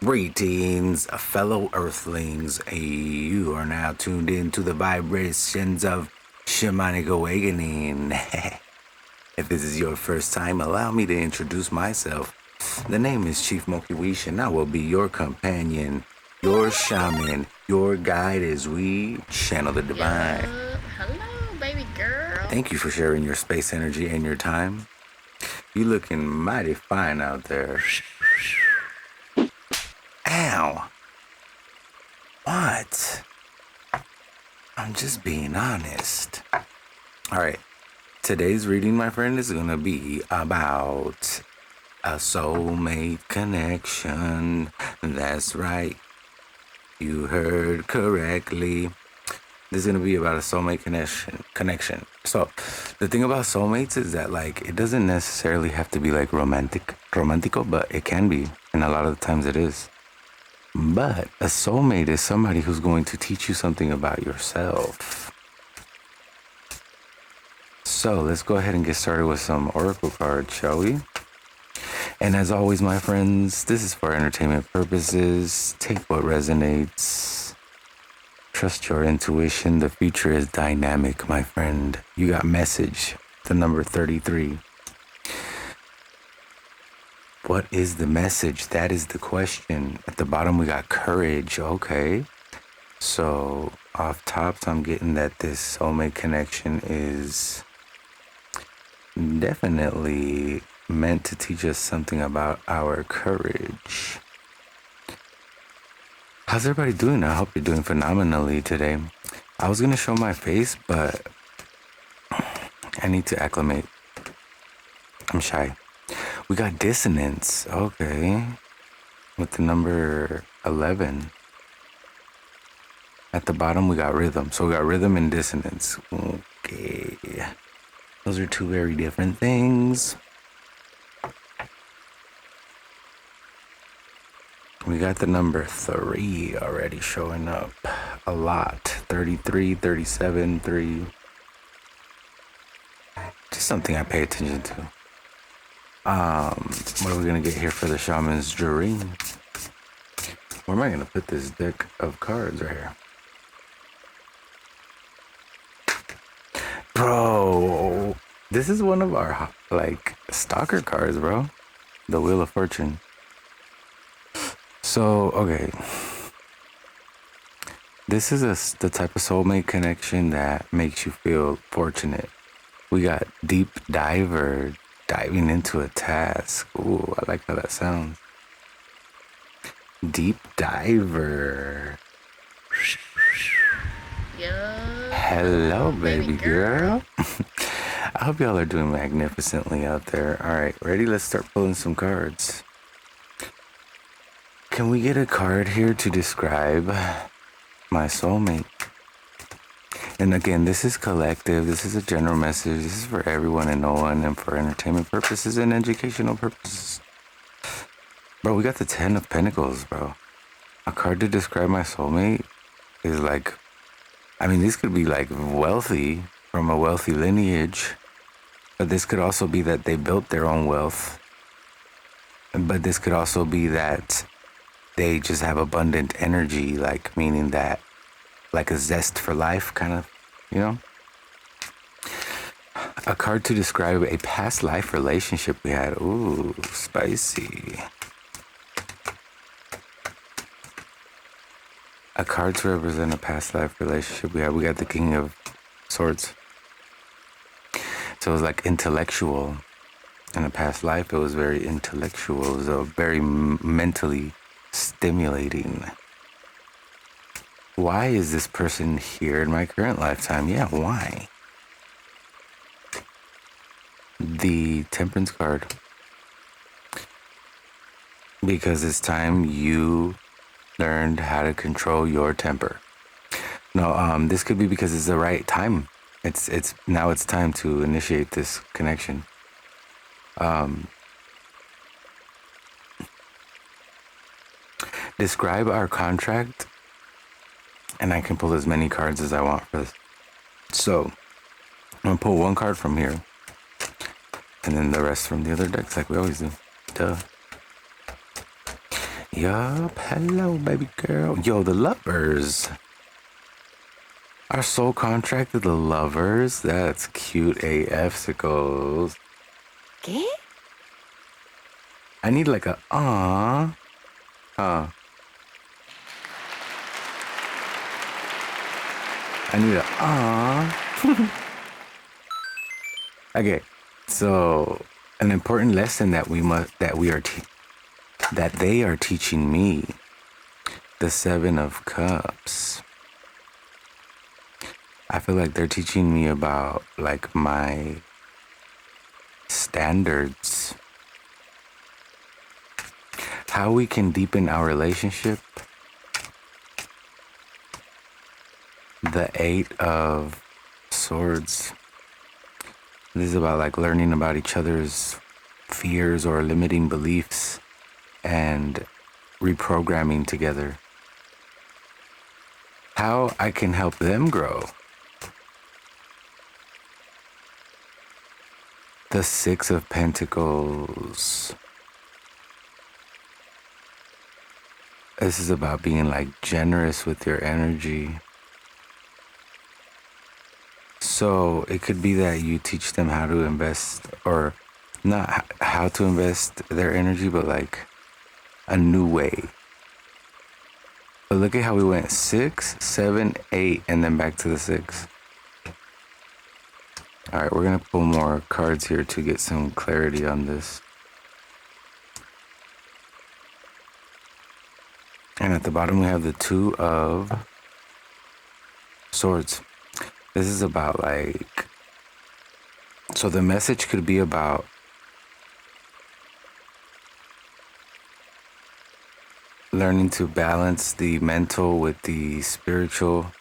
Greetings, fellow Earthlings. You are now tuned in to the vibrations of Shamanic Awakening. If this is your first time, allow me to introduce myself. The name is Chief Mokiwish, and I will be your companion, your shaman, your guide as we channel the divine. Hello, baby girl. Thank you for sharing your space energy and your time. You looking mighty fine out there. Ow. What? I'm just being honest. Alright. Today's reading, my friend, is going to be about a soulmate connection. That's right. You heard correctly. This is going to be about a soulmate connection. So, the thing about soulmates is that, like, it doesn't necessarily have to be, like, romantico, but it can be. And a lot of the times it is. But a soulmate is somebody who's going to teach you something about yourself. So, let's go ahead and get started with some oracle cards, shall we? And as always, my friends, this is for entertainment purposes. Take what resonates. Trust your intuition. The future is dynamic, my friend. You got message, the number 33. What is the message? That is the question. At the bottom, we got courage. Okay. So, off top, I'm getting that this soulmate connection is definitely meant to teach us something about our courage. How's everybody doing? I hope you're doing phenomenally today. I was going to show my face, but I need to acclimate. I'm shy. We got dissonance. Okay. With the number 11. At the bottom, we got rhythm. So we got rhythm and dissonance. Okay. Those are two very different things. We got the number 3 already showing up a lot. 33, 37, 3. Just something I pay attention to. What are we going to get here for the shaman's dream? Where am I going to put this deck of cards right here? Bro, this is one of our, like, stalker cards, bro. The Wheel of Fortune. So, okay, this is the type of soulmate connection that makes you feel fortunate. We got deep diver, diving into a task. Ooh, I like how that sounds. Deep diver. Yeah. Hello, baby girl. I hope y'all are doing magnificently out there. All right, ready? Let's start pulling some cards. Can we get a card here to describe my soulmate? And again, this is collective. This is a general message. This is for everyone and no one, and for entertainment purposes and educational purposes. Bro, we got the 10 of Pentacles, bro. A card to describe my soulmate is like, I mean, this could be like wealthy, from a wealthy lineage. But this could also be that they built their own wealth. But this could also be that they just have abundant energy, like meaning that, like a zest for life, kind of, you know? A card to describe a past life relationship we had. Ooh, spicy. A card to represent a past life relationship we had. We got the King of Swords. So it was like intellectual. In a past life, it was very intellectual. It was very mentally stimulating. Why is this person here in my current lifetime? Yeah, why? The Temperance card. Because it's time you learned how to control your temper. No, this could be because it's the right time. It's now it's time to initiate this connection. Describe our contract, and I can pull as many cards as I want for this. So, I'm gonna pull one card from here. And then the rest from the other decks, like we always do. Duh. Yup. Hello, baby girl. Yo, the lovers. Our soul contract to the lovers. That's cute AF, sickles. ¿Qué? I need like a ah. Huh. I need a ah. Okay. So an important lesson that they are teaching me. The Seven of Cups. I feel like they're teaching me about like my standards. How we can deepen our relationship. The Eight of Swords. This is about like learning about each other's fears or limiting beliefs and reprogramming together. How I can help them grow. The Six of Pentacles. This is about being like generous with your energy. So it could be that you teach them how to invest, or not how to invest their energy, but like a new way. But look at how we went 6, 7, 8, and then back to the 6. All right, we're going to pull more cards here to get some clarity on this. And at the bottom, we have the Two of Swords. This is about like, so the message could be about learning to balance the mental with the spiritual.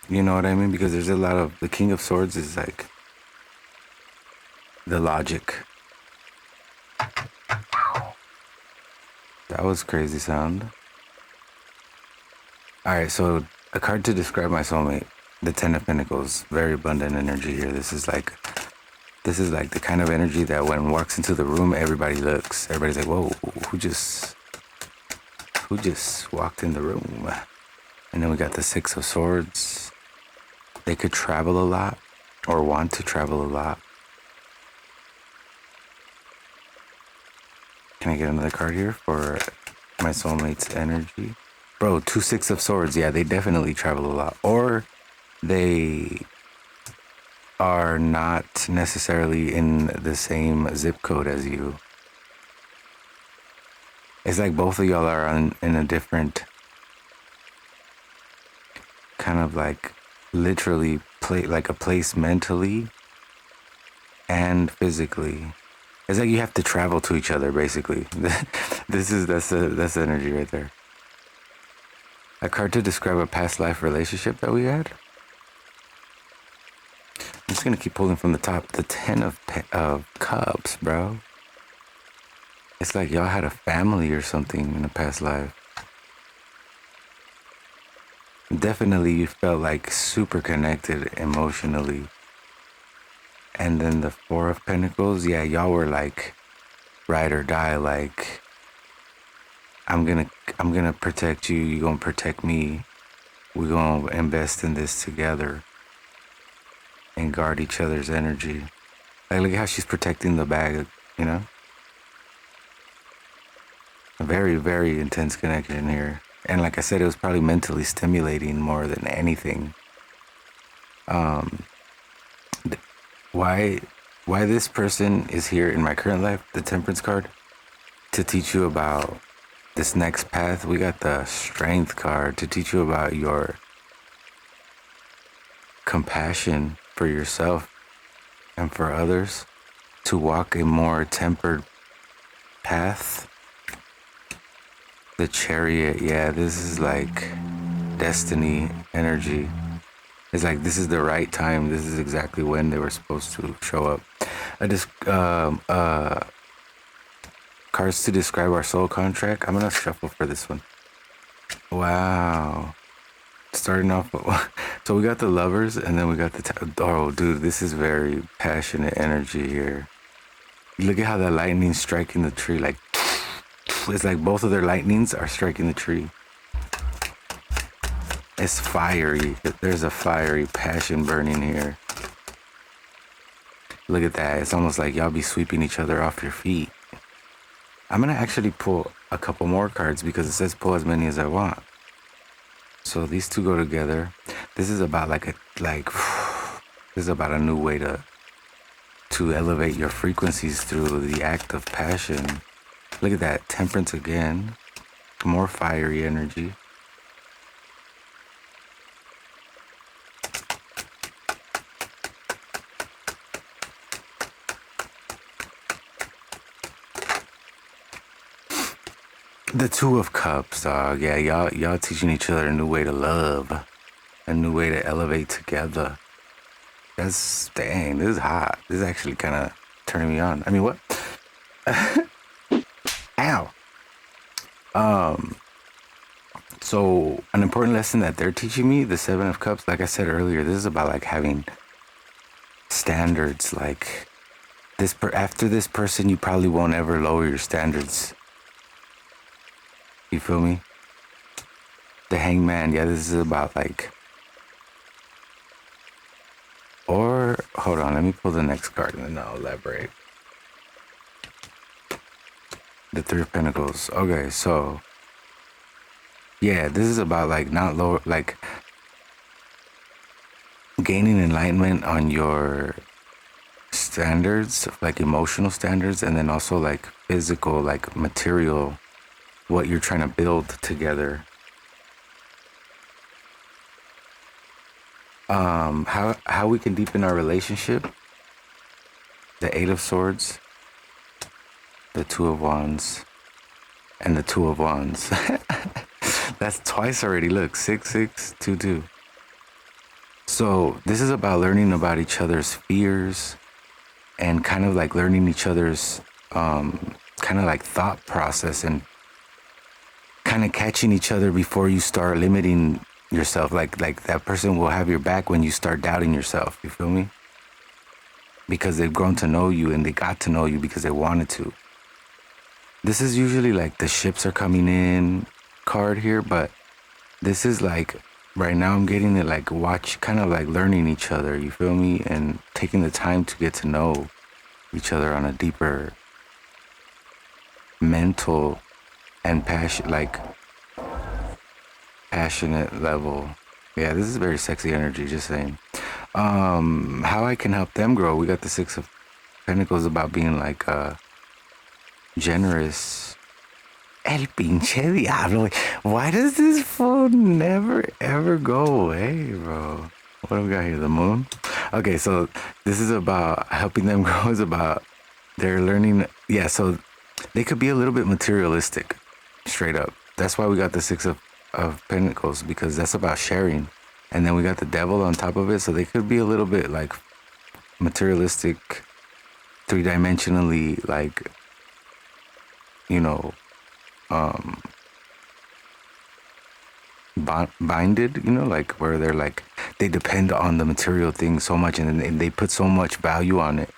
You know what I mean? Because there's a lot of, the King of Swords is like the logic. That was crazy sound. All right, so a card to describe my soulmate. The Ten of Pentacles, very abundant energy here. This is like the kind of energy that when walks into the room, everybody looks. Everybody's like, whoa, who just walked in the room? And then we got the Six of Swords. They could travel a lot or want to travel a lot. Can I get another card here for my soulmate's energy? Bro, 2 Six of Swords. Yeah, they definitely travel a lot. Or they are not necessarily in the same zip code as you. It's like both of y'all are in a different kind of like literally like a place mentally and physically. It's like you have to travel to each other basically. That's the energy right there. A card to describe a past life relationship that we had. I'm just gonna keep pulling from the top. The Ten of Cups, bro. It's like y'all had a family or something in a past life. Definitely you felt like super connected emotionally. And then the Four of Pentacles, yeah, y'all were like ride or die, like I'm gonna protect you, you gonna protect me. We're gonna invest in this together and guard each other's energy. Like look at how she's protecting the bag, you know? A very, very intense connection here. And like I said, it was probably mentally stimulating more than anything. Why this person is here in my current life, the Temperance card, to teach you about this next path. We got the Strength card to teach you about your compassion for yourself and for others, to walk a more tempered path. The Chariot, yeah, this is like destiny energy. It's like this is the right time. This is exactly when they were supposed to show up. Cards to describe our soul contract. I'm gonna shuffle for this one. Wow. Starting off, so we got the Lovers, and then we got the oh, dude, this is very passionate energy here. Look at how the lightning's striking the tree. Like, it's like both of their lightnings are striking the tree. It's fiery. There's a fiery passion burning here. Look at that. It's almost like y'all be sweeping each other off your feet. I'm going to actually pull a couple more cards because it says pull as many as I want. So these two go together. This is about this is about a new way to elevate your frequencies through the act of passion. Look at that. Temperance again. More fiery energy. The Two of Cups, dog. Yeah, y'all teaching each other a new way to love, a new way to elevate together. That's, dang, this is hot. This is actually kind of turning me on. I mean, what? Ow. So an important lesson that they're teaching me, the Seven of Cups, like I said earlier, this is about like having standards. Like after this person, you probably won't ever lower your standards. You feel me? The Hangman, yeah, this is about like, or hold on, let me pull the next card and then I'll elaborate. The Three of Pentacles. Okay, so yeah, this is about like not lower, like gaining enlightenment on your standards, like emotional standards, and then also like physical, like material, what you're trying to build together. How we can deepen our relationship. The Eight of Swords, the Two of Wands, and the Two of Wands. That's twice already. Look, 6, 6, 2, 2. So this is about learning about each other's fears and kind of like learning each other's kind of like thought process and kind of catching each other before you start limiting yourself. Like that person will have your back when you start doubting yourself. You feel me? Because they've grown to know you and they got to know you because they wanted to. This is usually like the ships are coming in card here, but this is like right now I'm getting it like watch, kind of like learning each other. You feel me? And taking the time to get to know each other on a deeper mental and passionate level. Yeah, this is very sexy energy, just saying. How I can help them grow. We got the Six of Pentacles about being like generous. El pinche diablo. Why does this phone never ever go away, bro? What do we got here? The Moon? Okay, so this is about helping them grow. Is about they're learning. Yeah, so they could be a little bit materialistic, straight up. That's why we got the Six of Pentacles, because that's about sharing. And then we got the Devil on top of it, so they could be a little bit like materialistic, three-dimensionally, like, you know, binded, you know, like where they're like, they depend on the material thing so much and then they put so much value on it.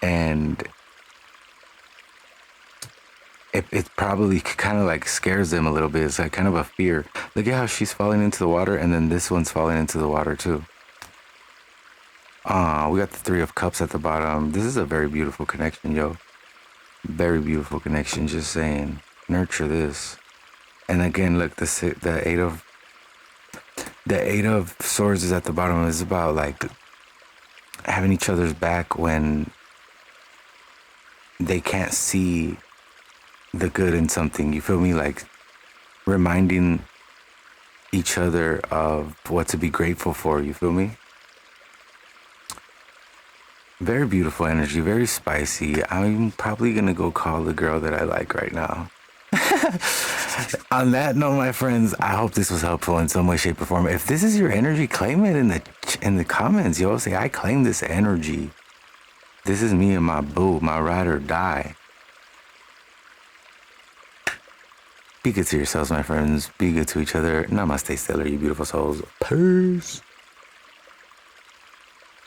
And it probably kind of like scares them a little bit. It's like kind of a fear. Look at how she's falling into the water and then this one's falling into the water too. We got the Three of Cups at the bottom. This is a very beautiful connection, yo. Very beautiful connection, just saying. Nurture this. And again, look, the Eight of Swords is at the bottom. It's about like having each other's back when they can't see the good in something. You feel me? Like reminding each other of what to be grateful for. You feel me? Very beautiful energy, very spicy. I'm probably gonna go call the girl that I like right now. On that note, my friends, I hope this was helpful in some way, shape, or form. If this is your energy, claim it in the comments, yo. Say, I claim this energy. This is me and my boo, my ride or die. Be good to yourselves, my friends. Be good to each other. Namaste, Stellar, you beautiful souls. Peace.